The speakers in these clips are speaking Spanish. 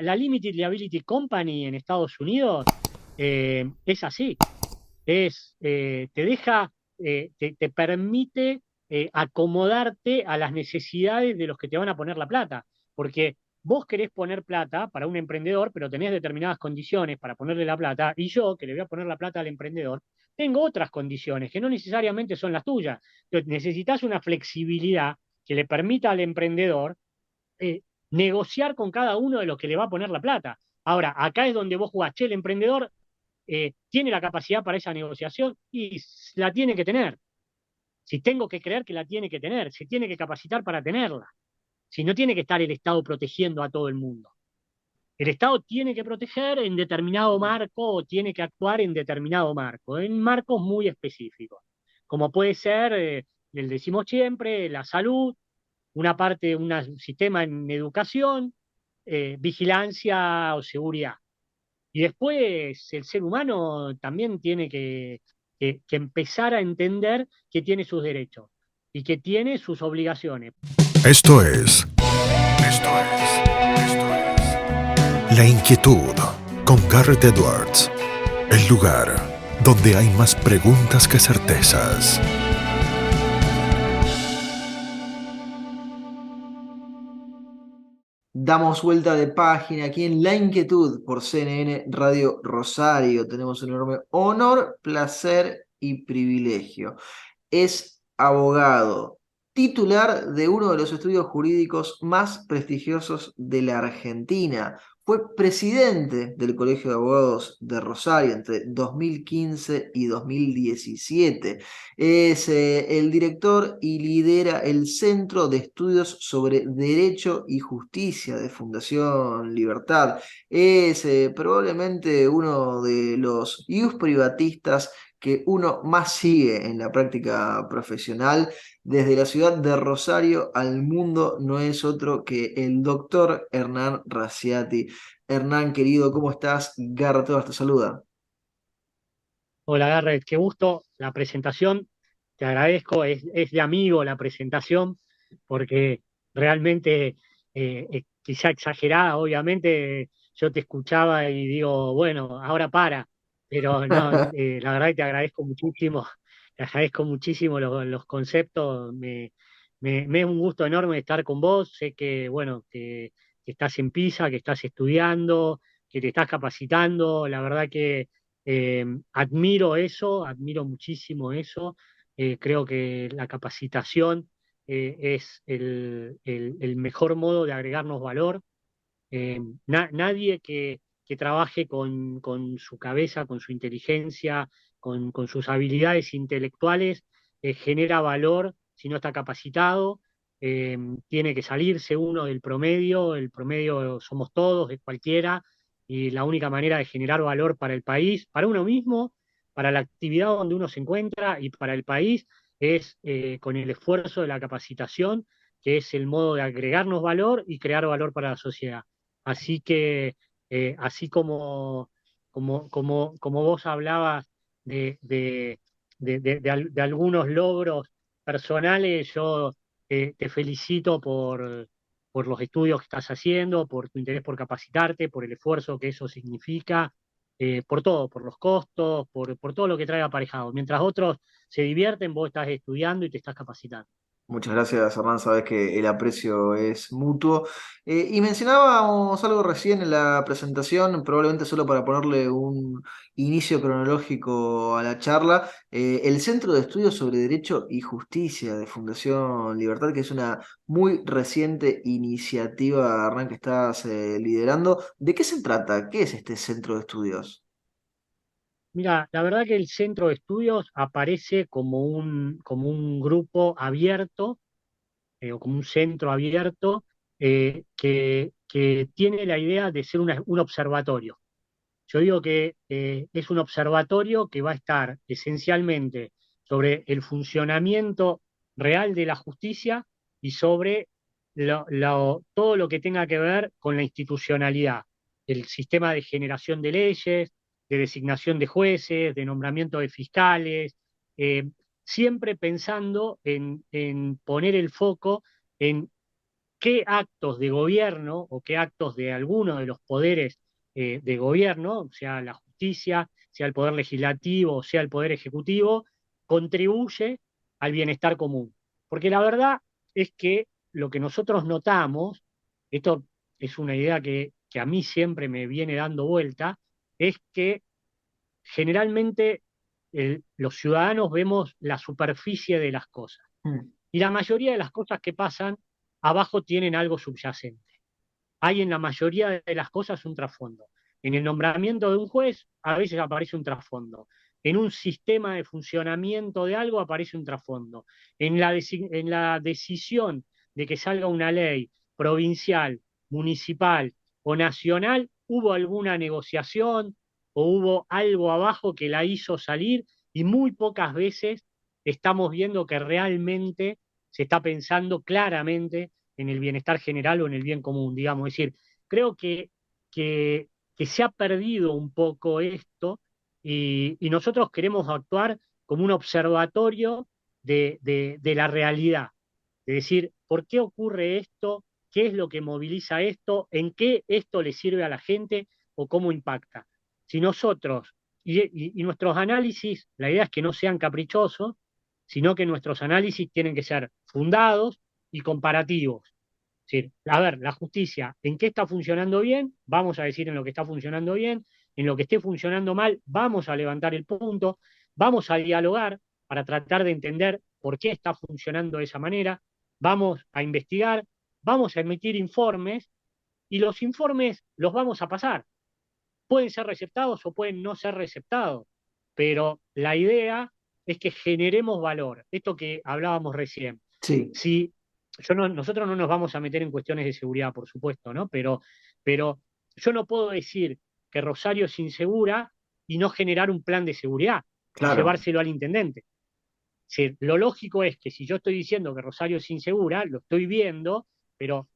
la Limited Liability Company en Estados Unidos es así. Te deja, te permite acomodarte a las necesidades de los que te van a poner la plata. Porque vos querés poner plata para un emprendedor, pero tenés determinadas condiciones para ponerle la plata, y yo, que le voy a poner la plata al emprendedor, tengo otras condiciones que no necesariamente son las tuyas. Entonces, necesitas una flexibilidad que le permita al emprendedor eh, negociar con cada uno de los que le va a poner la plata. Ahora, acá es donde vos jugás, che, el emprendedor tiene la capacidad para esa negociación y la tiene que tener. Si tengo que creer que la tiene que tener, se tiene que capacitar para tenerla. Si no tiene que estar el Estado protegiendo a todo el mundo. El Estado tiene que proteger en determinado marco o tiene que actuar en determinado marco, en marcos muy específicos, como puede ser, le decimos siempre, la salud, una parte, un sistema en educación, vigilancia o seguridad. Y después el ser humano también tiene que empezar a entender que tiene sus derechos y que tiene sus obligaciones. Esto es, esto es La Inquietud con Garrett Edwards. El lugar donde hay más preguntas que certezas. Damos vuelta de página aquí en La Inquietud por CNN Radio Rosario. Tenemos un enorme honor, placer y privilegio. Es abogado, titular de uno de los estudios jurídicos más prestigiosos de la Argentina. Fue presidente del Colegio de Abogados de Rosario entre 2015 y 2017. Es el director y lidera el Centro de Estudios sobre Derecho y Justicia de Fundación Libertad. Es probablemente uno de los ius privatistas que uno más sigue en la práctica profesional. Desde la ciudad de Rosario al mundo no es otro que el doctor Hernán Raciati. Hernán, querido, ¿cómo estás? Garra Todas te saluda. Hola, Garrett, qué gusto la presentación. Te agradezco, es de amigo la presentación, porque realmente, quizá exagerada, obviamente, yo te escuchaba y digo, bueno, ahora para, pero no, la verdad que te agradezco muchísimo, te agradezco muchísimo los conceptos, me es un gusto enorme estar con vos, sé que, bueno, que estás en PISA, que estás estudiando, que te estás capacitando, la verdad que admiro eso, admiro muchísimo eso. Creo que la capacitación es el mejor modo de agregarnos valor. Nadie que trabaje con su cabeza, con su inteligencia, con sus habilidades intelectuales, genera valor si no está capacitado. Tiene que salirse uno del promedio, el promedio somos todos, es cualquiera, y la única manera de generar valor para el país, para uno mismo, para la actividad donde uno se encuentra y para el país, es con el esfuerzo de la capacitación, que es el modo de agregarnos valor y crear valor para la sociedad. Así que, así como vos hablabas de, de, de algunos logros personales, yo te felicito por los estudios que estás haciendo, por tu interés por capacitarte, por el esfuerzo que eso significa, por todo, por los costos, por todo lo que trae aparejado. Mientras otros se divierten, vos estás estudiando y te estás capacitando. Muchas gracias, Hernán. Sabes que el aprecio es mutuo. Y mencionábamos algo recién en la presentación, probablemente solo para ponerle un inicio cronológico a la charla. El Centro de Estudios sobre Derecho y Justicia de Fundación Libertad, que es una muy reciente iniciativa, Hernán, que estás liderando. ¿De qué se trata? ¿Qué es este centro de estudios? Mira, la verdad que el centro de estudios aparece como un grupo abierto o como un centro abierto que tiene la idea de ser un observatorio. Yo digo que es un observatorio que va a estar esencialmente sobre el funcionamiento real de la justicia y sobre todo lo que tenga que ver con la institucionalidad, el sistema de generación de leyes, de designación de jueces, de nombramiento de fiscales, eh, siempre pensando en poner el foco en qué actos de gobierno o qué actos de alguno de los poderes de gobierno, sea la justicia, sea el poder legislativo, o sea el poder ejecutivo, contribuye al bienestar común. Porque la verdad es que lo que nosotros notamos, esto es una idea que a mí siempre me viene dando vuelta, es que generalmente los ciudadanos vemos la superficie de las cosas. Mm. Y la mayoría de las cosas que pasan abajo tienen algo subyacente. Hay en la mayoría de las cosas un trasfondo. En el nombramiento de un juez a veces aparece un trasfondo. En un sistema de funcionamiento de algo aparece un trasfondo. En la decisión de que salga una ley provincial, municipal o nacional, hubo alguna negociación o hubo algo abajo que la hizo salir y muy pocas veces estamos viendo que realmente se está pensando claramente en el bienestar general o en el bien común, digamos. Es decir, creo que, que se ha perdido un poco esto y nosotros queremos actuar como un observatorio de la realidad, de decir, ¿por qué ocurre esto? ¿Qué es lo que moviliza esto? ¿En qué esto le sirve a la gente o cómo impacta? Si nosotros, y nuestros análisis, la idea es que no sean caprichosos, sino que nuestros análisis tienen que ser fundados y comparativos. Es decir, a ver, la justicia, ¿en qué está funcionando bien? Vamos a decir en lo que está funcionando bien, en lo que esté funcionando mal, vamos a levantar el punto, vamos a dialogar para tratar de entender por qué está funcionando de esa manera, vamos a investigar, vamos a emitir informes y los informes los vamos a pasar. Pueden ser receptados o pueden no ser receptados, pero la idea es que generemos valor. Esto que hablábamos recién. Sí, Si nosotros no nos vamos a meter en cuestiones de seguridad, por supuesto, ¿no? Pero yo no puedo decir que Rosario es insegura y no generar un plan de seguridad y claro. llevárselo al intendente. Si, lo lógico es que si yo estoy diciendo que Rosario es insegura, lo estoy viendo, pero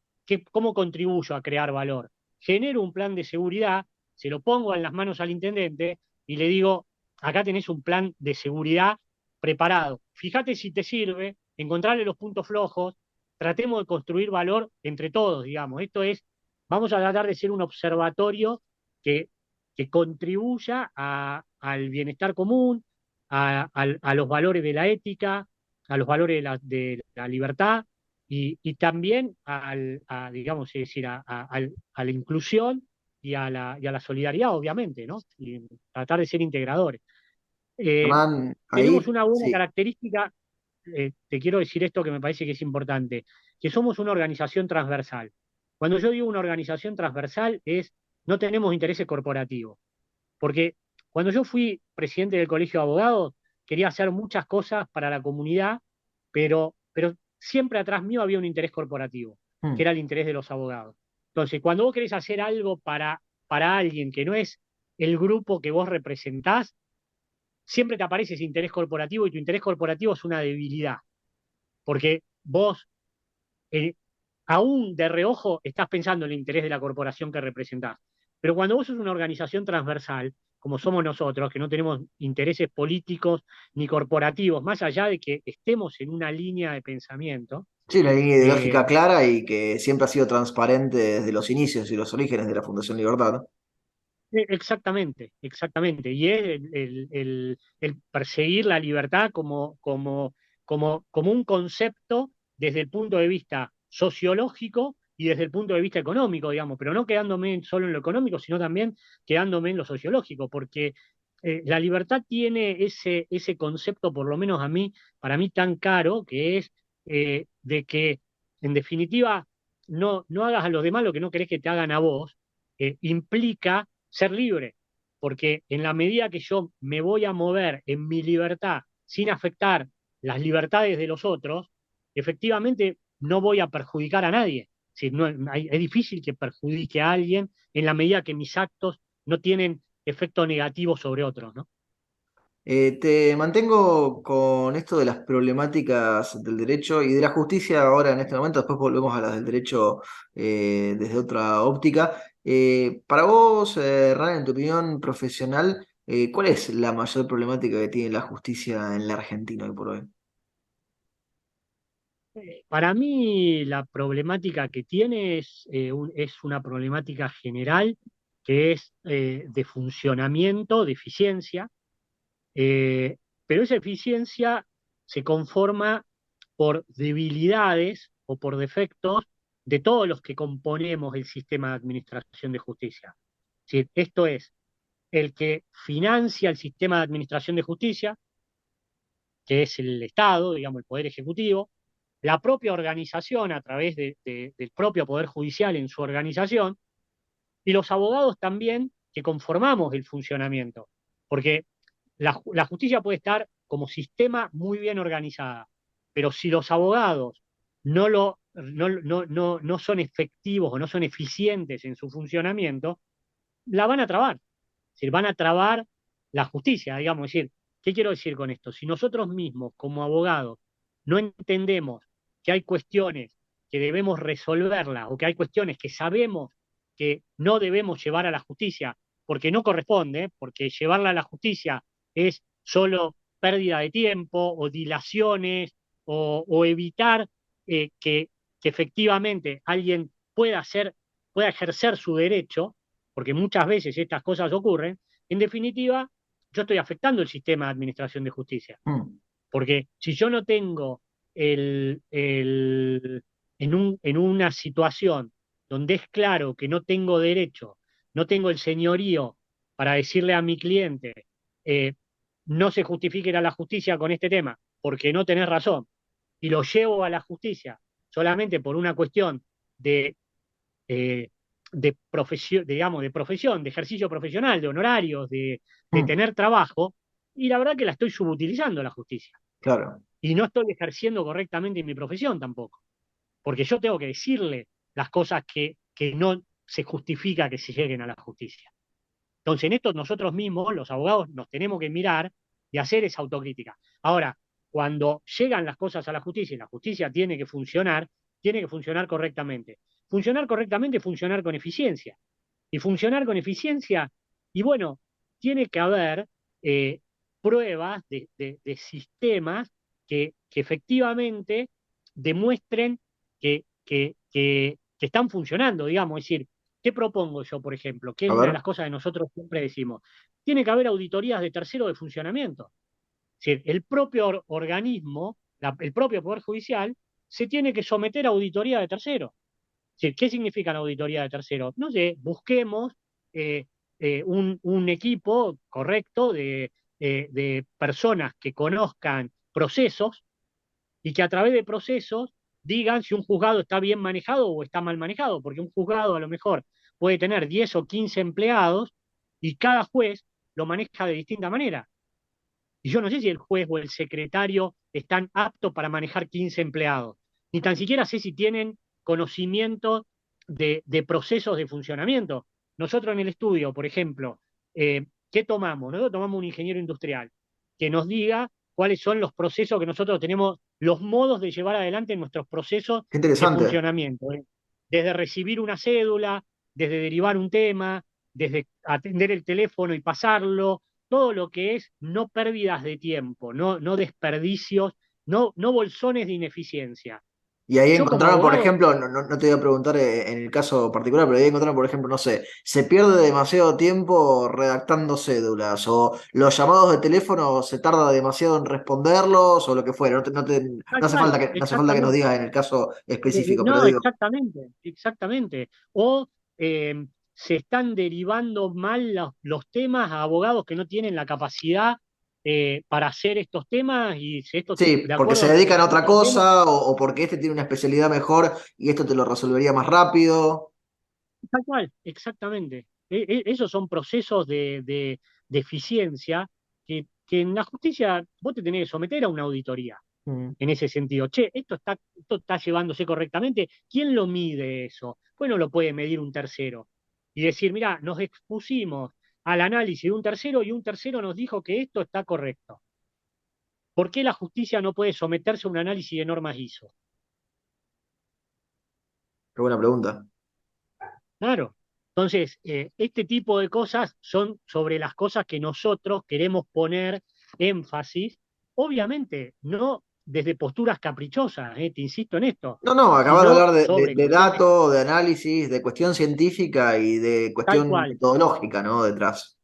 ¿cómo contribuyo a crear valor? Genero un plan de seguridad, se lo pongo en las manos al intendente y le digo, acá tenés un plan de seguridad preparado. Fíjate si te sirve, encontrarle los puntos flojos, tratemos de construir valor entre todos, digamos. Esto es, vamos a tratar de ser un observatorio que, que contribuya al bienestar común, a los valores de la ética, a los valores de la libertad y también digamos, es decir, a la inclusión y a la solidaridad, obviamente, ¿no? Y tratar de ser integradores. Eh, Hernán, tenemos ahí, una buena sí, característica, te quiero decir esto que me parece que es importante, que somos una organización transversal. Cuando yo digo una organización transversal es, no tenemos intereses corporativos. Porque cuando yo fui presidente del Colegio de Abogados, quería hacer muchas cosas para la comunidad, pero siempre atrás mío había un interés corporativo, que mm, era el interés de los abogados. Entonces, cuando vos querés hacer algo para alguien que no es el grupo que vos representás, siempre te aparece ese interés corporativo y tu interés corporativo es una debilidad, porque vos eh, aún de reojo estás pensando en el interés de la corporación que representás. Pero cuando vos sos una organización transversal, como somos nosotros, que no tenemos intereses políticos ni corporativos, más allá de que estemos en una línea de pensamiento, sí, una línea eh, ideológica clara y que siempre ha sido transparente desde los inicios y los orígenes de la Fundación Libertad. exactamente, exactamente. Y es el perseguir la libertad como un concepto desde el punto de vista sociológico y desde el punto de vista económico, digamos, pero no quedándome solo en lo económico, sino también quedándome en lo sociológico, porque la libertad tiene ese concepto, por lo menos a mí, para mí tan caro, que es de que, en definitiva, no hagas a los demás lo que no querés que te hagan a vos, implica ser libre, porque en la medida que yo me voy a mover en mi libertad sin afectar las libertades de los otros, efectivamente no voy a perjudicar a nadie. Si no, es difícil que perjudique a alguien en la medida que mis actos no tienen efecto negativo sobre otros, ¿no? Te mantengo con esto de las problemáticas del derecho y de la justicia ahora en este momento, después volvemos a las del derecho desde otra óptica. Para vos, Hernán, en tu opinión profesional, ¿cuál es la mayor problemática que tiene la justicia en la Argentina hoy por hoy? Para mí la problemática que tiene es una problemática general que es de funcionamiento, de eficiencia, eh, pero esa eficiencia se conforma por debilidades o por defectos de todos los que componemos el sistema de administración de justicia. Es decir, esto es, el que financia el sistema de administración de justicia, que es el Estado, digamos, el Poder Ejecutivo, la propia organización a través del propio Poder Judicial en su organización, y los abogados también que conformamos el funcionamiento. Porque la justicia puede estar como sistema muy bien organizada, pero si los abogados no son efectivos o no son eficientes en su funcionamiento, la van a trabar. Es decir, van a trabar la justicia, digamos. Es decir, ¿qué quiero decir con esto? Si nosotros mismos, como abogados, no entendemos que hay cuestiones que debemos resolverlas o que hay cuestiones que sabemos que no debemos llevar a la justicia porque no corresponde, porque llevarla a la justicia es solo pérdida de tiempo o dilaciones o evitar que efectivamente alguien pueda ejercer su derecho, porque muchas veces estas cosas ocurren. En definitiva, yo estoy afectando el sistema de administración de justicia, Mm. porque si yo no tengo el, el- en una situación donde es claro que no tengo derecho, no tengo el señorío para decirle a mi cliente, eh, no se justifique ir a la justicia con este tema, porque no tenés razón, y lo llevo a la justicia solamente por una cuestión de eh, profesión, digamos, de profesión, de ejercicio profesional, de honorarios, de Mm. tener trabajo, y la verdad que la estoy subutilizando la justicia. Claro. Y no estoy ejerciendo correctamente mi profesión tampoco, porque yo tengo que decirle las cosas que no se justifica que se lleguen a la justicia. Entonces, en esto nosotros mismos, los abogados, nos tenemos que mirar y hacer esa autocrítica. Ahora, cuando llegan las cosas a la justicia y la justicia tiene que funcionar correctamente. Funcionar correctamente es funcionar con eficiencia. Y funcionar con eficiencia, y bueno, tiene que haber eh, pruebas de sistemas que efectivamente demuestren que están funcionando, digamos. Es decir, ¿qué propongo yo, por ejemplo? Que es A una de ver. las cosas que nosotros siempre decimos. Tiene que haber auditorías de tercero de funcionamiento. Es decir, el propio organismo, el propio Poder Judicial, se tiene que someter a auditoría de tercero. Es decir, ¿qué significa la auditoría de tercero? No sé, busquemos eh, un equipo correcto de personas que conozcan procesos y que a través de procesos digan si un juzgado está bien manejado o está mal manejado, porque un juzgado a lo mejor puede tener 10 o 15 empleados y cada juez lo maneja de distinta manera. Y yo no sé si el juez o el secretario están aptos para manejar 15 empleados, ni tan siquiera sé si tienen conocimiento de procesos de funcionamiento. Nosotros en el estudio, por ejemplo, ¿qué tomamos? Nosotros tomamos un ingeniero industrial que nos diga cuáles son los procesos que nosotros tenemos, los modos de llevar adelante nuestros procesos Qué de interesante. funcionamiento. Desde recibir una cédula, desde derivar un tema, desde atender el teléfono y pasarlo, todo lo que es no pérdidas de tiempo, no desperdicios, no bolsones de ineficiencia. Y ahí Yo como encontraron, por abogado, ejemplo, no te voy a preguntar en el caso particular, pero ahí encontraron, por ejemplo, no sé, se pierde demasiado tiempo redactando cédulas, o los llamados de teléfono se tarda demasiado en responderlos, o lo que fuera. tal cual, No hace falta que nos exactamente. digas en el caso específico, pero No, digo, exactamente, exactamente. O se están derivando mal los temas a abogados que no tienen la capacidad para hacer estos temas y si esto, sí, de porque acuerdo se a lo que dedican a nosotros otra vemos, cosa, o porque este tiene una especialidad mejor y esto te lo resolvería más rápido. tal cual, exactamente. Esos son procesos de eficiencia que en la justicia vos te tenés que someter a una auditoría Mm. en ese sentido. Che, esto está llevándose correctamente. ¿Quién lo mide eso? Bueno, lo puede medir un tercero. Y decir, mira, nos expusimos al análisis de un tercero y un tercero nos dijo que esto está correcto. ¿Por qué la justicia no puede someterse a un análisis de normas ISO? Qué buena pregunta. Claro. Entonces, este tipo de cosas son sobre las cosas que nosotros queremos poner énfasis. Obviamente, no, desde posturas caprichosas, te insisto en esto, No, no, acabas de sino hablar sobre de cuestiones datos, de análisis, de cuestión científica y de tal cuestión cual, metodológica, ¿no? Detrás.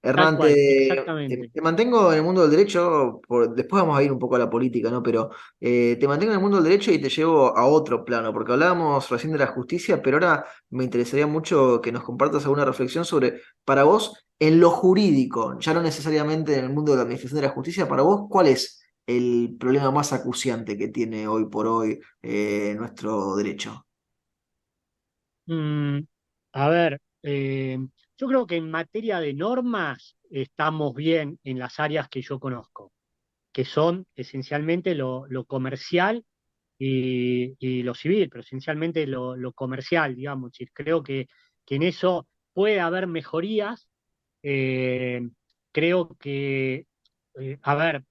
tal Hernán, cual, te exactamente. mantengo en el mundo del derecho, después vamos a ir un poco a la política, ¿no? Pero te mantengo en el mundo del derecho y te llevo a otro plano, porque hablábamos recién de la justicia, pero ahora me interesaría mucho que nos compartas alguna reflexión sobre, para vos, en lo jurídico, ya no necesariamente en el mundo de la administración de la justicia, para vos, ¿cuál es el problema más acuciante que tiene hoy por hoy nuestro derecho? Mm, a ver, yo creo que en materia de normas estamos bien en las áreas que yo conozco, que son esencialmente lo comercial y lo civil, pero esencialmente lo comercial, digamos. Es decir, creo que en eso puede haber mejorías. eh, Creo que, a ver,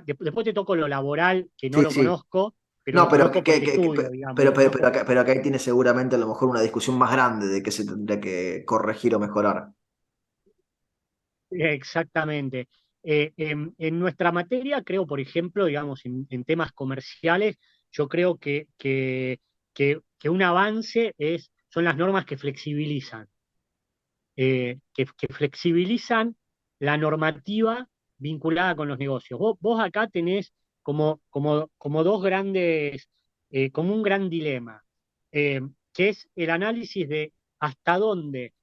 después te toco lo laboral, que no Sí, lo sí. conozco, pero No, lo conozco porque estudio, digamos, lo conozco. pero acá ahí tiene seguramente a lo mejor una discusión más grande de qué se tendría que corregir o mejorar. Exactamente. En nuestra materia, creo, por ejemplo, digamos, en temas comerciales, yo creo que un avance son las normas que flexibilizan, que flexibilizan la normativa vinculada con los negocios. Vos acá tenés como dos grandes, como un gran dilema, eh, que es el análisis de hasta dónde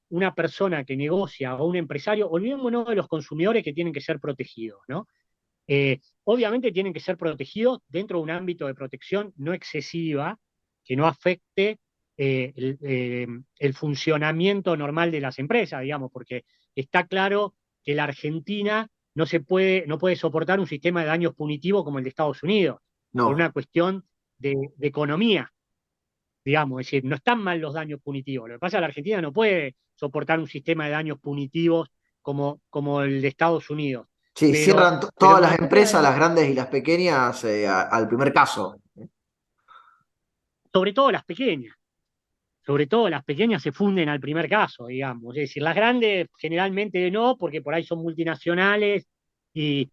una persona que negocia o un empresario, olvidémonos de los consumidores que tienen que ser protegidos, ¿no? Obviamente tienen que ser protegidos dentro de un ámbito de protección no excesiva, que no afecte el funcionamiento normal de las empresas, digamos, porque está claro que la Argentina no puede soportar un sistema de daños punitivos como el de Estados Unidos, por No. una cuestión de economía, digamos, es decir, no están mal los daños punitivos. Lo que pasa es que la Argentina no puede soportar un sistema de daños punitivos como el de Estados Unidos. Sí, Pero, cierran pero todas en las materia empresas, de, las grandes y las pequeñas, al primer caso. sobre todo las pequeñas, sobre todo las pequeñas se funden al primer caso, digamos. Es decir, las grandes generalmente no, porque por ahí son multinacionales y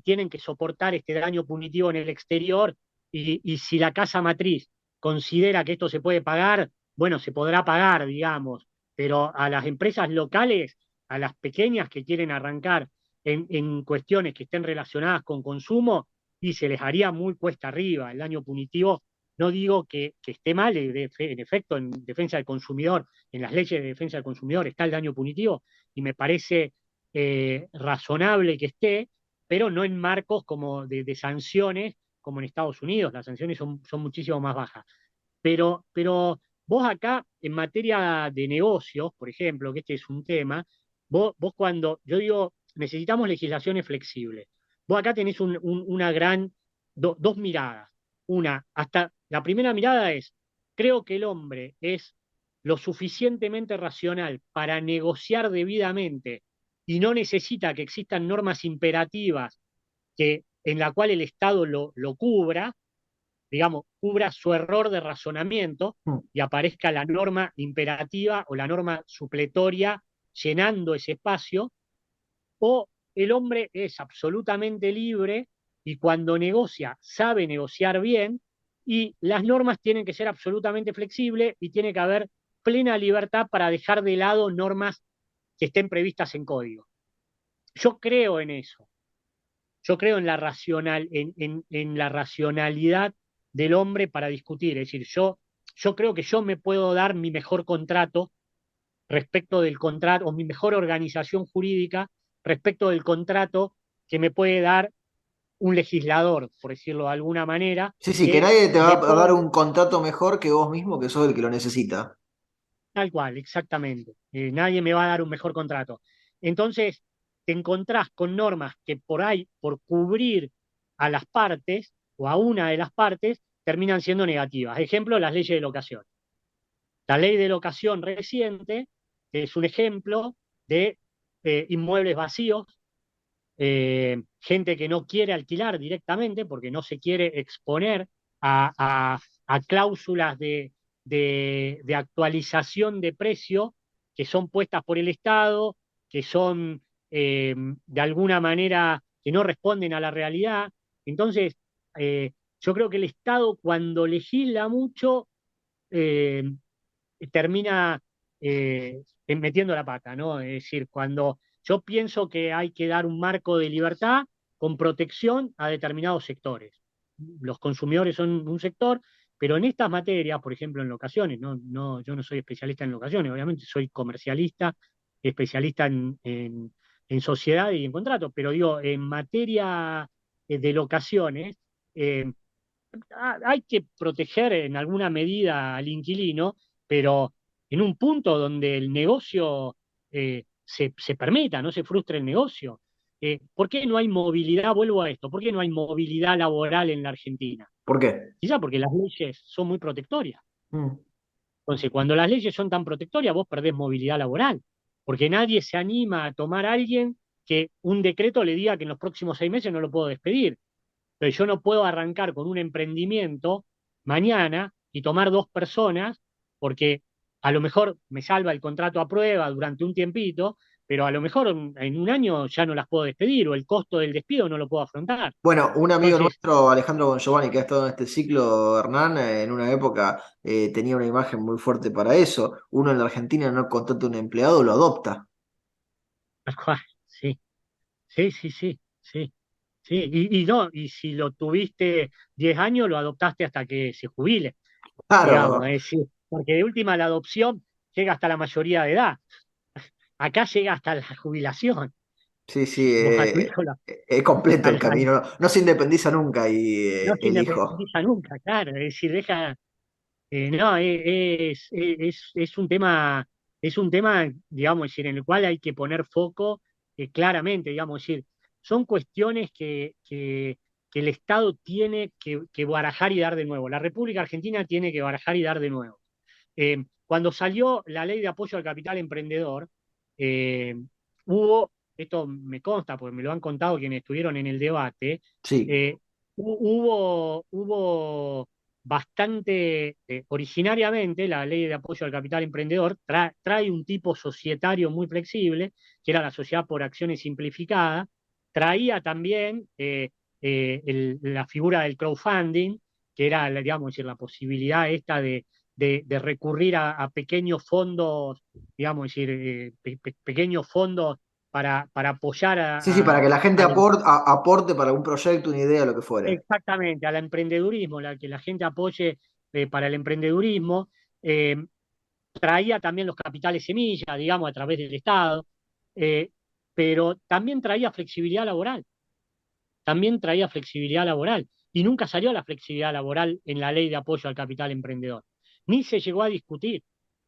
tienen que soportar este daño punitivo en el exterior. Y si la casa matriz considera que esto se puede pagar, bueno, se podrá pagar, digamos. Pero a las empresas locales, a las pequeñas que quieren arrancar en cuestiones que estén relacionadas con consumo, y se les haría muy cuesta arriba. El daño punitivo no digo que esté mal, en efecto, en defensa del consumidor, en las leyes de defensa del consumidor está el daño punitivo y me parece razonable que esté, pero no en marcos como de sanciones como en Estados Unidos. Las sanciones son muchísimo más bajas. Pero vos acá, en materia de negocios, por ejemplo, que este es un tema, vos cuando, yo digo, necesitamos legislaciones flexibles. Vos acá tenés una dos miradas. Una, hasta la primera mirada es, creo que el hombre es lo suficientemente racional para negociar debidamente y no necesita que existan normas imperativas en la cual el Estado lo cubra, digamos, cubra su error de razonamiento Mm. y aparezca la norma imperativa o la norma supletoria llenando ese espacio, o el hombre es absolutamente libre y cuando negocia sabe negociar bien y las normas tienen que ser absolutamente flexibles y tiene que haber plena libertad para dejar de lado normas que estén previstas en código. Yo creo en eso. Yo creo en en la racionalidad del hombre para discutir. Es decir, yo creo que yo me puedo dar mi mejor contrato respecto del contrato, o mi mejor organización jurídica respecto del contrato que me puede dar un legislador, por decirlo de alguna manera, Sí, sí, que que nadie te va a dar depone un contrato mejor que vos mismo, que sos el que lo necesita. tal cual, exactamente. Nadie me va a dar un mejor contrato. Entonces, te encontrás con normas que por ahí, por cubrir a las partes o a una de las partes, terminan siendo negativas. Ejemplo, las leyes de locación. La ley de locación reciente es un ejemplo de inmuebles vacíos, gente que no quiere alquilar directamente porque no se quiere exponer a cláusulas de actualización de precio que son puestas por el Estado, que son de alguna manera que no responden a la realidad. Entonces, yo creo que el Estado cuando legisla mucho eh, termina metiendo la pata, ¿no? Es decir, cuando yo pienso que hay que dar un marco de libertad con protección a determinados sectores. Los consumidores son un sector, pero en estas materias, por ejemplo, en locaciones, yo no soy especialista en locaciones, obviamente soy comercialista, especialista en sociedad y en contrato, pero digo, en materia de locaciones, eh, hay que proteger en alguna medida al inquilino, pero en un punto donde el negocio se permita, no se frustre el negocio. ¿Por qué no hay movilidad? Vuelvo a esto, ¿por qué no hay movilidad laboral en la Argentina? ¿Por qué? Quizá porque las leyes son muy protectorias. Mm. Entonces, cuando las leyes son tan protectorias, vos perdés movilidad laboral, porque nadie se anima a tomar a alguien que un decreto le diga que en los próximos 6 meses no lo puedo despedir. Pero yo no puedo arrancar con un emprendimiento mañana y tomar 2 personas porque a lo mejor me salva el contrato a prueba durante un tiempito, pero a lo mejor en un año ya no las puedo despedir o el costo del despido no lo puedo afrontar. Bueno, un amigo Entonces, nuestro, Alejandro Bongiovanni, que ha estado en este ciclo, Hernán, en una época tenía una imagen muy fuerte para eso. Uno en la Argentina no contrata a un empleado, lo adopta. tal cual, sí, sí, sí, sí, sí. Sí, y no, y si lo tuviste 10 años, lo adoptaste hasta que se jubile, digamos, Claro, es decir, porque de última la adopción llega hasta la mayoría de edad, acá llega hasta la jubilación. sí, sí, Vos a tu hijo es completo el al- al- camino. No, no se independiza nunca y no se el hijo. independiza nunca, claro, es decir, deja, no, es un tema, digamos, es decir, en el cual hay que poner foco claramente, digamos, es decir, son cuestiones que el Estado tiene que barajar y dar de nuevo. La República Argentina tiene que barajar y dar de nuevo. Cuando salió la ley de apoyo al capital emprendedor, eh, hubo, esto me consta porque me lo han contado quienes estuvieron en el debate, Sí, eh, hubo bastante, originariamente la ley de apoyo al capital emprendedor trae un tipo societario muy flexible, que era la sociedad por acciones simplificada, traía también la figura del crowdfunding, que era, digamos, decir, la posibilidad esta de recurrir a pequeños fondos, digamos, decir, pequeños fondos para apoyar sí, sí, para que la gente a la, aporte para un proyecto, una idea, lo que fuere. exactamente, al emprendedurismo, que la gente apoye para el emprendedurismo. Eh, Traía también los capitales semilla, digamos, a través del Estado, eh, pero también traía flexibilidad laboral, y nunca salió la flexibilidad laboral en la ley de apoyo al capital emprendedor. Ni se llegó a discutir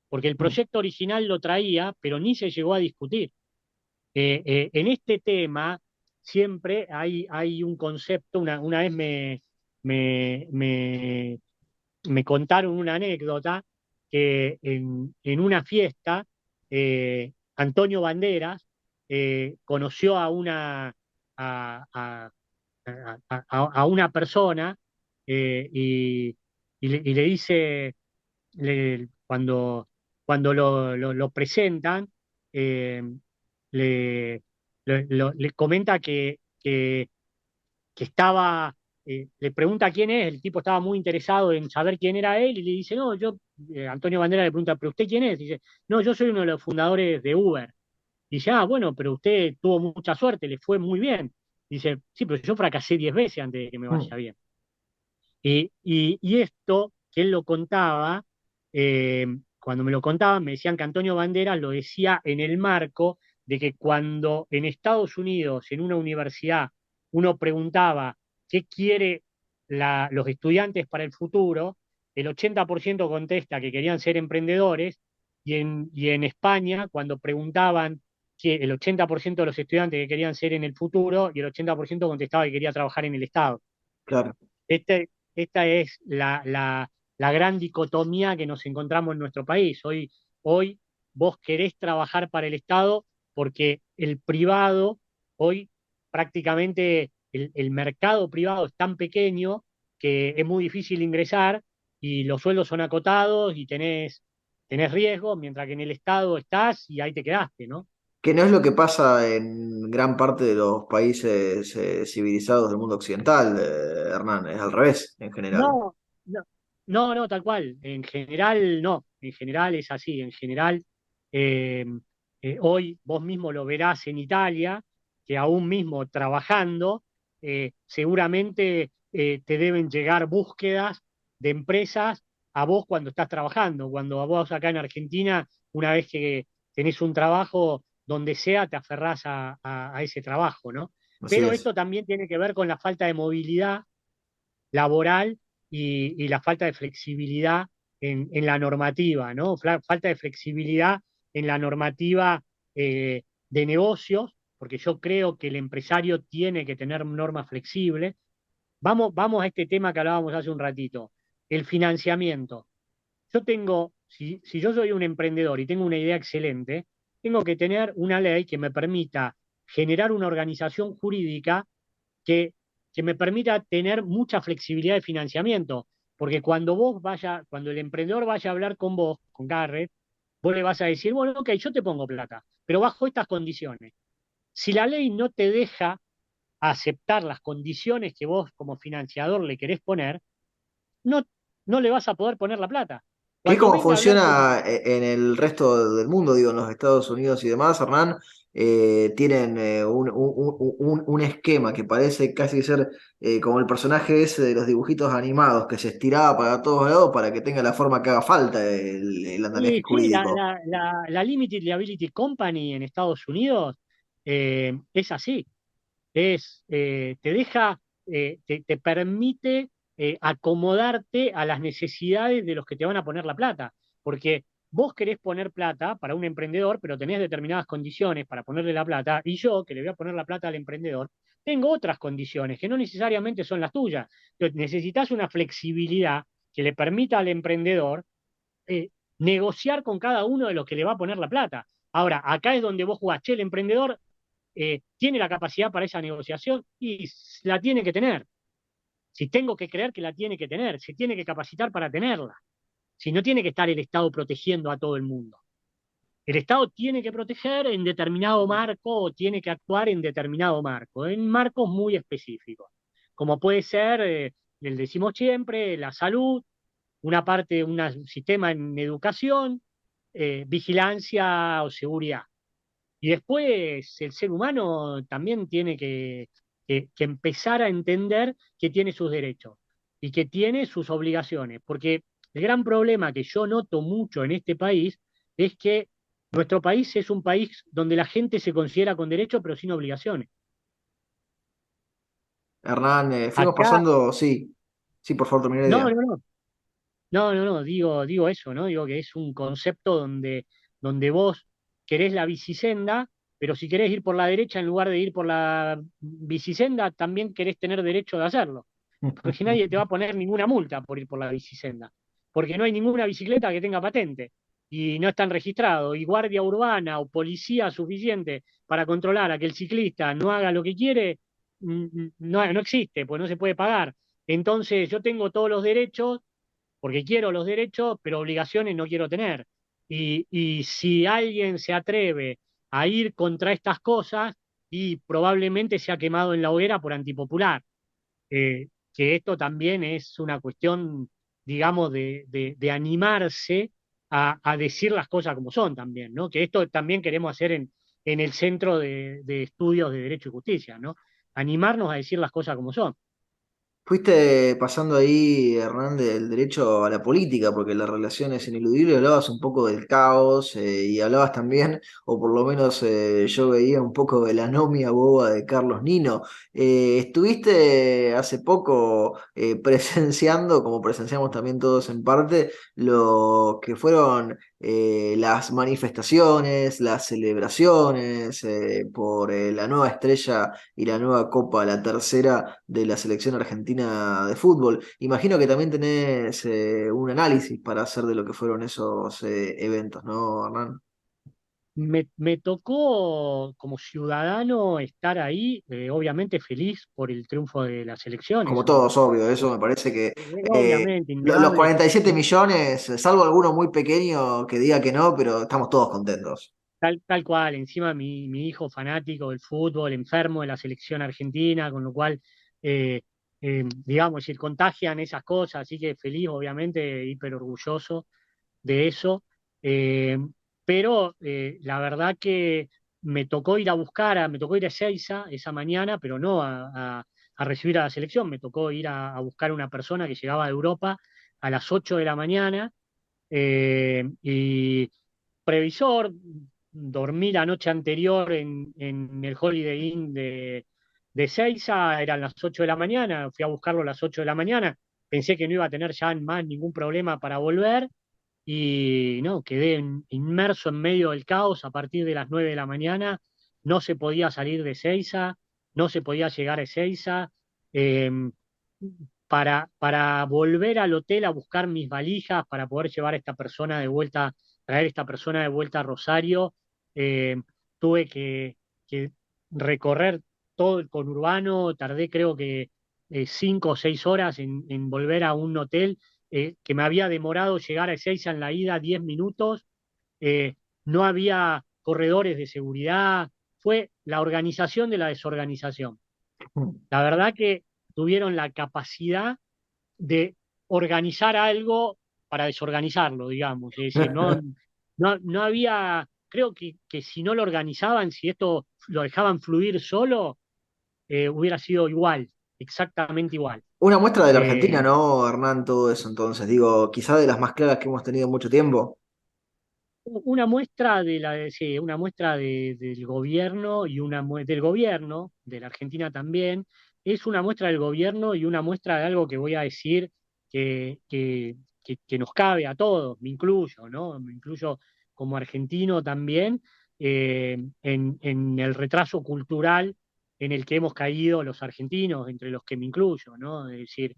porque el Mm. proyecto original lo traía, pero ni se llegó a discutir. En este tema siempre hay un concepto, una vez me, me, me contaron una anécdota que en una fiesta Antonio Banderas conoció a, a- a una persona y le dice, cuando lo presentan, eh, le, le comenta que estaba, le pregunta quién es, el tipo estaba muy interesado en saber quién era él y le dice, no, Antonio Bandera le pregunta, ¿pero usted quién es? Dice, no, yo soy uno de los fundadores de Uber. Dice, ah, bueno, pero usted tuvo mucha suerte, le fue muy bien. Dice, sí, pero yo fracasé 10 veces antes de que me Mm. vaya bien. Y esto que él lo contaba, eh, cuando me lo contaban, me decían que Antonio Banderas lo decía en el marco de que cuando en Estados Unidos, en una universidad, uno preguntaba qué quiere los estudiantes para el futuro, el 80% contesta que querían ser emprendedores, y en España, cuando preguntaban que el 80% de los estudiantes que querían ser en el futuro, y el 80% contestaba que quería trabajar en el Estado. Claro. Esta es la gran dicotomía que nos encontramos en nuestro país. Hoy vos querés trabajar para el Estado porque el privado, hoy prácticamente el mercado privado es tan pequeño que es muy difícil ingresar y los sueldos son acotados y tenés riesgo, mientras que en el Estado estás y ahí te quedaste, ¿no? Que no es lo que pasa en gran parte de los países civilizados del mundo occidental, Hernán, es al revés en general. No, no, no, tal cual. En general, no. En general es así. En general, eh, hoy vos mismo lo verás en Italia, que aún mismo trabajando, seguramente te deben llegar búsquedas de empresas a vos cuando estás trabajando. Cuando a vos acá en Argentina, una vez que tenés un trabajo, donde sea, te aferrás a ese trabajo, ¿no? Así Pero es. esto también tiene que ver con la falta de movilidad laboral y la falta de flexibilidad en la normativa, ¿no? Falta de flexibilidad en la normativa de negocios, porque yo creo que el empresario tiene que tener normas flexibles. Vamos a este tema que hablábamos hace un ratito, el financiamiento. Si yo soy un emprendedor y tengo una idea excelente, tengo que tener una ley que me permita generar una organización jurídica que, que me permita tener mucha flexibilidad de financiamiento. Porque cuando el emprendedor vaya a hablar con vos, con Garrett, vos le vas a decir, bueno, ok, yo te pongo plata, pero bajo estas condiciones. Si la ley no te deja aceptar las condiciones que vos como financiador le querés poner, no, no le vas a poder poner la plata. Que es Cuando como venga a hablar con... funciona en el resto del mundo, digo, en los Estados Unidos y demás, Hernán, tienen un esquema que parece casi ser como el personaje ese de los dibujitos animados, que se estiraba para todos lados para que tenga la forma que haga falta el andamiaje Y sí, jurídico. la Limited Liability Company en Estados Unidos es así. Te deja, te permite acomodarte a las necesidades de los que te van a poner la plata. Porque vos querés poner plata para un emprendedor, pero tenés determinadas condiciones para ponerle la plata, y yo, que le voy a poner la plata al emprendedor, tengo otras condiciones que no necesariamente son las tuyas. Entonces, necesitas una flexibilidad que le permita al emprendedor negociar con cada uno de los que le va a poner la plata. Ahora, acá es donde vos jugás, che, el emprendedor tiene la capacidad para esa negociación y la tiene que tener. Si tengo que creer que la tiene que tener, se tiene que capacitar para tenerla. Si no tiene que estar el Estado protegiendo a todo el mundo. El Estado tiene que proteger en determinado marco o tiene que actuar en determinado marco, en marcos muy específicos, como puede ser, el decimos siempre, la salud, una parte, un sistema en educación, vigilancia o seguridad. Y después el ser humano también tiene que empezar a entender que tiene sus derechos y que tiene sus obligaciones, porque el gran problema que yo noto mucho en este país es que nuestro país es un país donde la gente se considera con derechos pero sin obligaciones. Hernán, fuimos Acá, pasando, sí, sí, por favor, terminé la no, idea. no, no, no, digo eso, ¿no? Digo que es un concepto donde vos querés la bicisenda, pero si querés ir por la derecha en lugar de ir por la bicisenda, también querés tener derecho de hacerlo. Porque nadie te va a poner ninguna multa por ir por la bicisenda. Porque no hay ninguna bicicleta que tenga patente y no están registrados. Y guardia urbana o policía suficiente para controlar a que el ciclista no haga lo que quiere, no existe, pues no se puede pagar. Entonces yo tengo todos los derechos porque quiero los derechos, pero obligaciones no quiero tener. Y si alguien se atreve a ir contra estas cosas, y probablemente se ha quemado en la hoguera por antipopular. Que esto también es una cuestión, digamos, de animarse a decir las cosas como son también, ¿no? Que esto también queremos hacer en el Centro de Estudios de Derecho y Justicia, ¿no? Animarnos a decir las cosas como son. Fuiste pasando ahí, Hernán, del derecho a la política, porque la relación es ineludible, hablabas un poco del caos y hablabas también, o por lo menos yo veía un poco de la anomia boba de Carlos Nino. Estuviste hace poco presenciando, como presenciamos también todos en parte, lo que fueron las manifestaciones, las celebraciones por la nueva estrella y la nueva copa, la tercera de la selección argentina de fútbol. Imagino que también tenés un análisis para hacer de lo que fueron esos eventos, ¿no, Hernán? Me tocó como ciudadano estar ahí, obviamente feliz por el triunfo de la selección, Como todos, obvio, eso me parece que obviamente, los indudable. 47 millones, salvo alguno muy pequeño que diga que no, pero estamos todos contentos. tal cual, encima mi hijo fanático del fútbol, enfermo de la selección argentina, con lo cual, eh, digamos, se contagian esas cosas, así que feliz, obviamente, hiper orgulloso de eso. eh, pero la verdad que me tocó ir a Ezeiza esa mañana, pero no a recibir a la selección, me tocó ir a buscar a una persona que llegaba de Europa a las 8 de la mañana, y previsor, dormí la noche anterior en el Holiday Inn de Ezeiza, eran las 8 de la mañana, fui a buscarlo a las 8 de la mañana, pensé que no iba a tener ya más ningún problema para volver, y no, quedé inmerso en medio del caos a partir de las 9 de la mañana, no se podía salir de Ezeiza, no se podía llegar a Ezeiza, eh, para volver al hotel a buscar mis valijas, para poder llevar a esta persona de vuelta, traer a esta persona de vuelta a Rosario, eh, tuve que recorrer todo el conurbano, tardé creo que 5 o 6 horas en volver a un hotel, que me había demorado llegar a Ezeiza en la ida 10 minutos, no había corredores de seguridad, fue la organización de la desorganización. La verdad que tuvieron la capacidad de organizar algo para desorganizarlo, digamos. Es decir, no había, creo que si no lo organizaban, si esto lo dejaban fluir solo, hubiera sido igual, exactamente igual. Una muestra de la Argentina, Eh, ¿no, Hernán? Todo eso, entonces, digo, quizá de las más claras que hemos tenido en mucho tiempo. una muestra sí, una muestra del gobierno y del gobierno, de la Argentina también, es una muestra del gobierno y una muestra de algo que voy a decir que nos cabe a todos, me incluyo, ¿no? Me incluyo como argentino también, en el retraso cultural en el que hemos caído los argentinos, entre los que me incluyo, ¿no? Es decir,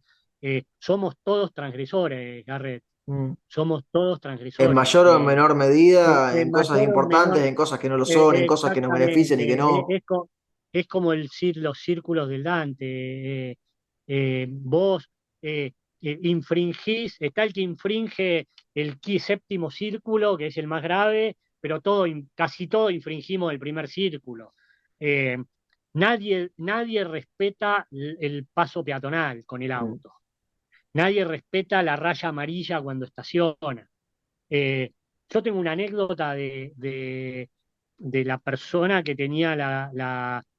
somos todos transgresores, Garrett, Mm. somos todos En transgresores. mayor o menor medida, en En cosas mayor o importantes, menor, en cosas que no lo son, en cosas que nos benefician y que exactamente, no. es como los círculos del Dante. Vos infringís, está el que infringe el séptimo círculo, que es el más grave, pero casi todo infringimos el primer círculo. Eh, nadie respeta el paso peatonal con el Mm. auto. Nadie respeta la raya amarilla cuando estaciona. Eh, yo tengo una anécdota de la persona que tenía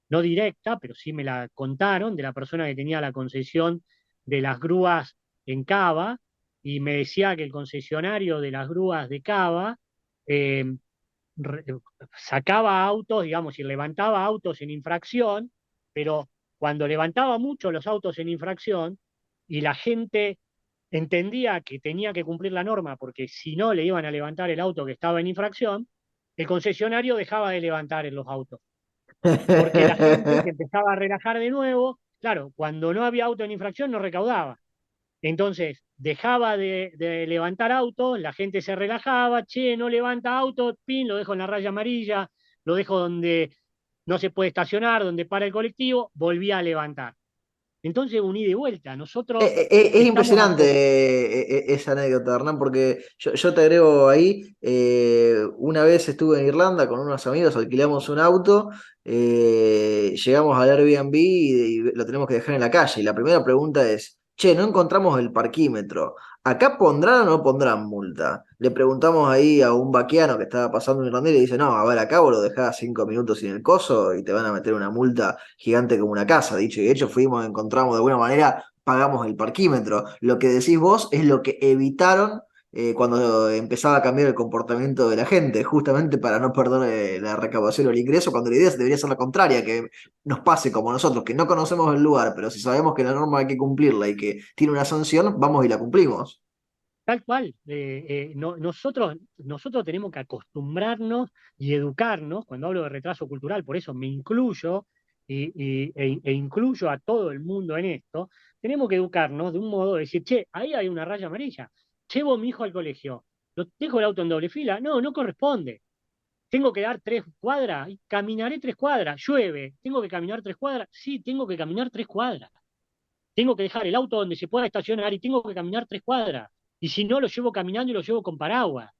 no directa, pero sí me la contaron, de la persona que tenía la concesión de las grúas en Cava, y me decía que el concesionario de las grúas de Cava, eh, re- sacaba autos, digamos, y levantaba autos en infracción, pero cuando levantaba mucho los autos en infracción y la gente entendía que tenía que cumplir la norma porque si no le iban a levantar el auto que estaba en infracción, el concesionario dejaba de levantar en los autos, porque la gente se empezaba a relajar de nuevo. Claro, cuando no había auto en infracción no recaudaba. Entonces dejaba de levantar autos, la gente se relajaba, che, no levanta auto, pin, lo dejo en la raya amarilla, lo dejo donde no se puede estacionar, donde para el colectivo, volvía a levantar. Entonces, un ida y vuelta. Nosotros Es estamos impresionante esa anécdota, Hernán, porque yo te agrego ahí, una vez estuve en Irlanda con unos amigos, alquilamos un auto, llegamos al Airbnb y lo tenemos que dejar en la calle. Y la primera pregunta es, che, no encontramos el parquímetro. ¿Acá pondrán o no pondrán multa? Le preguntamos ahí a un vaquiano que estaba pasando un irlandés y le dice, no, a ver, acá vos lo dejás 5 minutos sin el coso y te van a meter una multa gigante como una casa. Dicho y hecho, fuimos, encontramos de alguna manera, pagamos el parquímetro. Lo que decís vos es lo que evitaron cuando empezaba a cambiar el comportamiento de la gente, justamente para no perder la recaudación o el ingreso, cuando la idea debería ser la contraria, que nos pase como nosotros, que no conocemos el lugar, pero si sabemos que la norma hay que cumplirla y que tiene una sanción, vamos y la cumplimos. tal cual. Nosotros tenemos que acostumbrarnos y educarnos, cuando hablo de retraso cultural, por eso me incluyo e incluyo a todo el mundo en esto, tenemos que educarnos de un modo de decir, che, ahí hay una raya amarilla, llevo a mi hijo al colegio, ¿lo dejo el auto en doble fila? No, no corresponde. Tengo que dar 3 cuadras, y caminaré 3 cuadras, llueve, tengo que caminar 3 cuadras, sí, tengo que caminar 3 cuadras. Tengo que dejar el auto donde se pueda estacionar y tengo que caminar 3 cuadras. Y si no, lo llevo caminando y lo llevo con paraguas.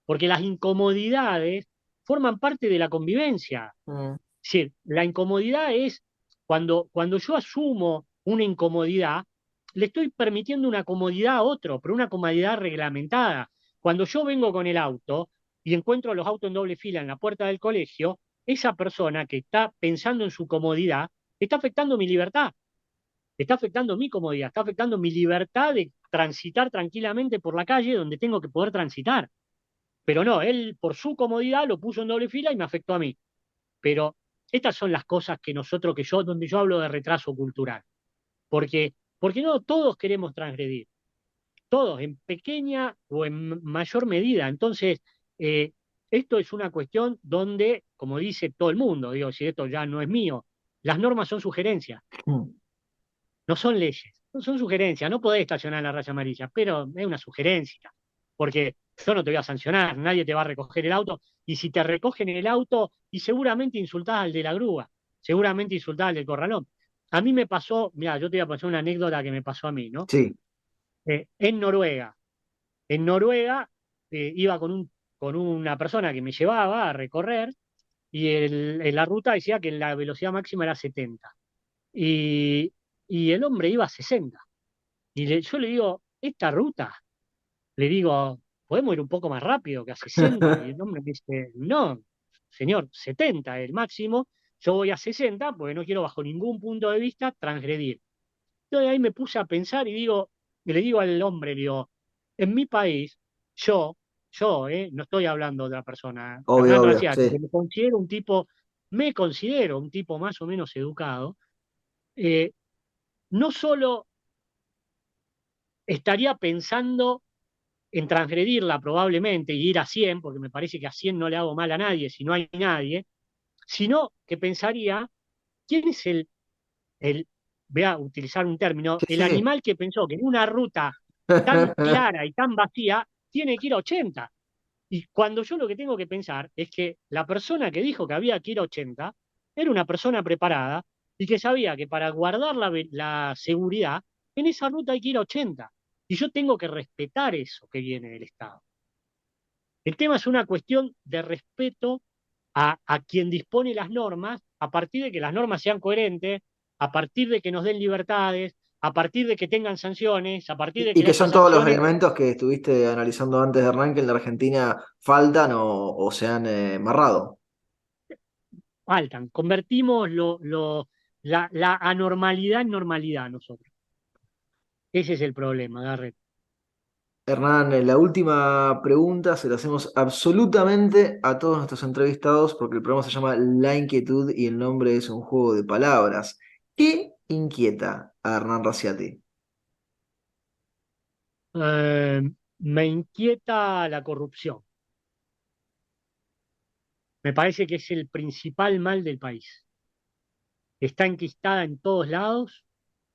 Porque las incomodidades forman parte de la convivencia. Mm. Es decir, la incomodidad es cuando yo asumo una incomodidad, le estoy permitiendo una comodidad a otro, pero una comodidad reglamentada. Cuando yo vengo con el auto y encuentro los autos en doble fila en la puerta del colegio, esa persona que está pensando en su comodidad está afectando mi libertad, está afectando mi comodidad, está afectando mi libertad de transitar tranquilamente por la calle donde tengo que poder transitar. Pero no, él por su comodidad lo puso en doble fila y me afectó a mí. Pero estas son las cosas que donde yo hablo de retraso cultural. Porque no todos queremos transgredir, todos, en pequeña o en mayor medida. Entonces, eh, esto es una cuestión donde, como dice todo el mundo, digo, si esto ya no es mío, las normas son sugerencias, Mm. no son leyes, no son sugerencias. No podés estacionar en la raya amarilla, pero es una sugerencia, porque yo no te voy a sancionar, nadie te va a recoger el auto, y si te recogen el auto, y seguramente insultás al de la grúa, seguramente insultás al del corralón. A mí me pasó, mira, yo te voy a pasar una anécdota que me pasó a mí, ¿no? Sí, En Noruega. En Noruega iba con una persona que me llevaba a recorrer y en la ruta decía que la velocidad máxima era 70 y, y el hombre iba a 60. Yo le digo, esta ruta, le digo, ¿podemos ir un poco más rápido que a 60? Y el hombre me dice, no, señor, 70 es el máximo, yo voy a 60 porque no quiero bajo ningún punto de vista transgredir. Entonces ahí me puse a pensar y le digo al hombre, le digo, en mi país, yo, no estoy hablando de otra persona, obvio, Hernán obvio, Graciati, que sí. me considero un tipo más o menos educado, eh, no solo estaría pensando en transgredirla probablemente y ir a 100, porque me parece que a 100 no le hago mal a nadie si no hay nadie, sino que pensaría, ¿quién es el, voy a utilizar un término, Sí, el sí, sí. animal que pensó que en una ruta tan clara y tan vacía tiene que ir a 80? Y cuando yo lo que tengo que pensar es que la persona que dijo que había que ir a 80 era una persona preparada y que sabía que para guardar la seguridad, en esa ruta hay que ir a 80. Y yo tengo que respetar eso que viene del Estado. El tema es una cuestión de respeto a quien dispone las normas, a partir de que las normas sean coherentes, a partir de que nos den libertades, a partir de que tengan sanciones, a partir de Y que que esas son todos los sanciones elementos que estuviste analizando antes, Hernán, que en la Argentina faltan o se han marrado. faltan. Convertimos la anormalidad en normalidad nosotros. Ese es el problema, Garrett. Hernán, la última pregunta se la hacemos absolutamente a todos nuestros entrevistados porque el programa se llama La Inquietud y el nombre es un juego de palabras. ¿Qué inquieta a Hernán Raciati? Eh, Me inquieta la corrupción. Me parece que es el principal mal del país. Está enquistada en todos lados.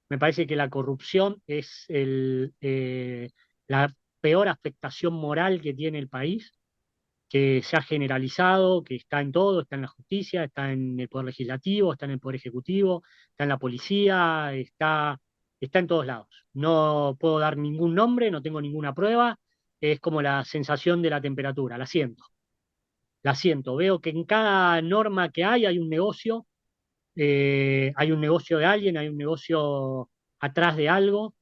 Me parece que la corrupción es la peor afectación moral que tiene el país, que se ha generalizado, que está en todo, está en la justicia, está en el poder legislativo, está en el poder ejecutivo, está en la policía, está en todos lados. No puedo dar ningún nombre, no tengo ninguna prueba, es como la sensación de la temperatura, la siento, la siento. Veo que en cada norma que hay un negocio, hay un negocio de alguien, hay un negocio atrás de algo,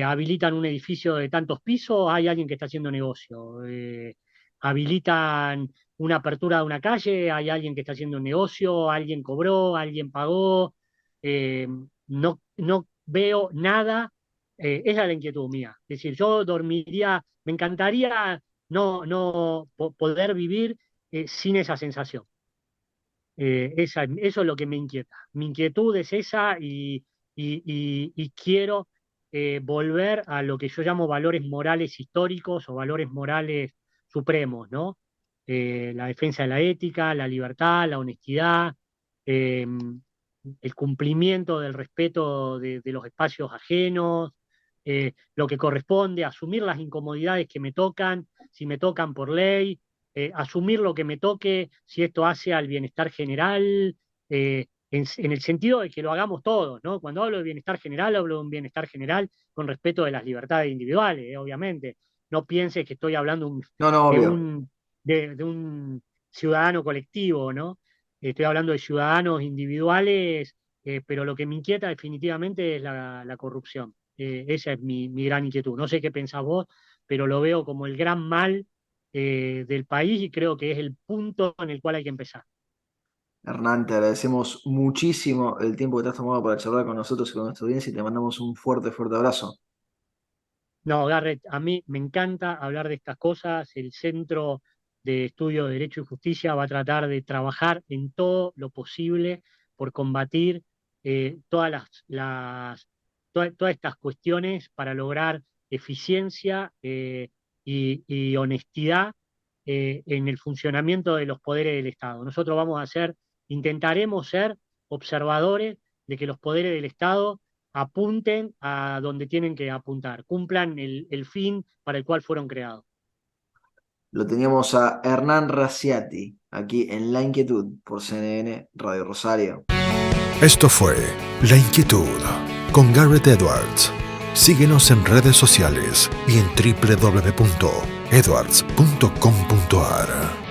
habilitan un edificio de tantos pisos, hay alguien que está haciendo negocio, habilitan una apertura de una calle, hay alguien que está haciendo un negocio, alguien cobró, alguien pagó, eh, no veo nada, esa es la inquietud mía. Es decir, yo dormiría, me encantaría poder vivir sin esa sensación. Eso es lo que me inquieta. Mi inquietud es esa y quiero volver a lo que yo llamo valores morales históricos o valores morales supremos, ¿no? La defensa de la ética, la libertad, la honestidad, eh, el cumplimiento del respeto de los espacios ajenos, lo que corresponde, asumir las incomodidades que me tocan, si me tocan por ley, asumir lo que me toque, si esto hace al bienestar general, en el sentido de que lo hagamos todos, ¿no? Cuando hablo de bienestar general, hablo de un bienestar general con respeto de las libertades individuales, obviamente. No pienses que estoy hablando No, no, de obvio. un ciudadano colectivo, ¿no? Estoy hablando de ciudadanos individuales, pero lo que me inquieta definitivamente es la corrupción. Esa es mi gran inquietud. No sé qué pensás vos, pero lo veo como el gran mal del país y creo que es el punto en el cual hay que empezar. Hernán, te agradecemos muchísimo el tiempo que te has tomado para charlar con nosotros y con nuestra audiencia y te mandamos un fuerte, fuerte abrazo. No, Garrett, a mí me encanta hablar de estas cosas. El Centro de Estudio de Derecho y Justicia va a tratar de trabajar en todo lo posible por combatir todas todas estas cuestiones para lograr eficiencia y honestidad en el funcionamiento de los poderes del Estado. Nosotros intentaremos ser observadores de que los poderes del Estado apunten a donde tienen que apuntar, cumplan el fin para el cual fueron creados. Lo teníamos a Hernán Raciati, aquí en La Inquietud, por CNN Radio Rosario. Esto fue La Inquietud con Garrett Edwards. Síguenos en redes sociales y en www.edwards.com.ar.